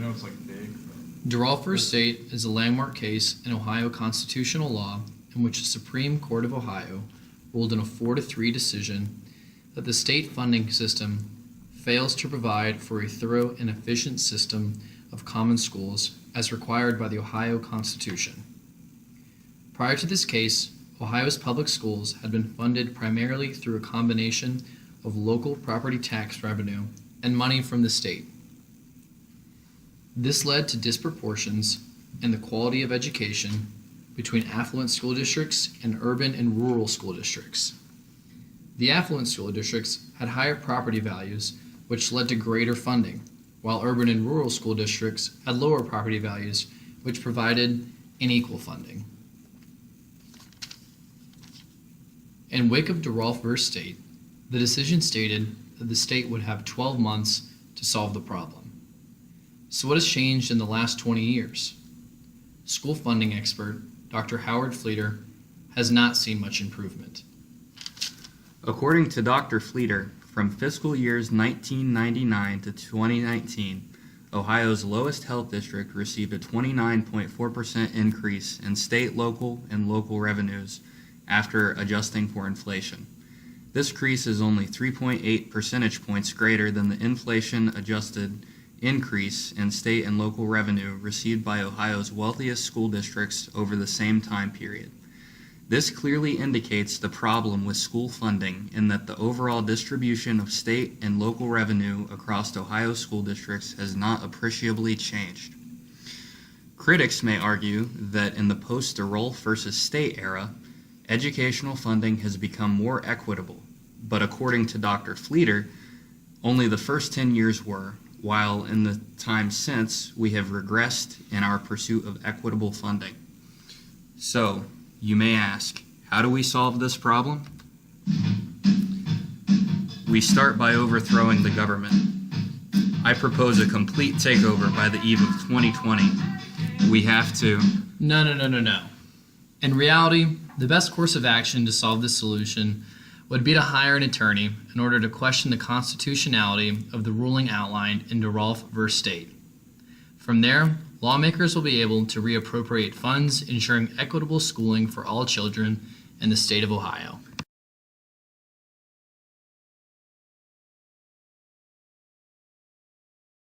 know it's like big. Durrell v. State is a landmark case in Ohio constitutional law in which the Supreme Court of Ohio ruled in a 4-3 decision that the state funding system fails to provide for a thorough and efficient system of common schools as required by the Ohio Constitution. Prior to this case, Ohio's public schools had been funded primarily through a combination of local property tax revenue and money from the state. This led to disproportions in the quality of education between affluent school districts and urban and rural school districts. The affluent school districts had higher property values, which led to greater funding, while urban and rural school districts had lower property values, which provided unequal funding. In wake of Durrell v. State, the decision stated that the state would have 12 months to solve the problem. So what has changed in the last 20 years? School funding expert Dr. Howard Fleeter has not seen much improvement. According to Dr. Fleeter, from fiscal years 1999 to 2019, Ohio's lowest health district received a 29.4% increase in state, local, and local revenues after adjusting for inflation. This increase is only 3.8 percentage points greater than the inflation-adjusted increase in state and local revenue received by Ohio's wealthiest school districts over the same time period. This clearly indicates the problem with school funding in that the overall distribution of state and local revenue across Ohio school districts has not appreciably changed. Critics may argue that in the post-Durrell versus State era, educational funding has become more equitable, but according to Dr. Fleeter, only the first 10 years were, while in the time since we have regressed in our pursuit of equitable funding. So, you may ask, how do we solve this problem? We start by overthrowing the government. I propose a complete takeover by the eve of 2020. We have to... No. In reality, the best course of action to solve this solution would be to hire an attorney in order to question the constitutionality of the ruling outlined in Durrell v. State. From there, lawmakers will be able to reappropriate funds, ensuring equitable schooling for all children in the state of Ohio.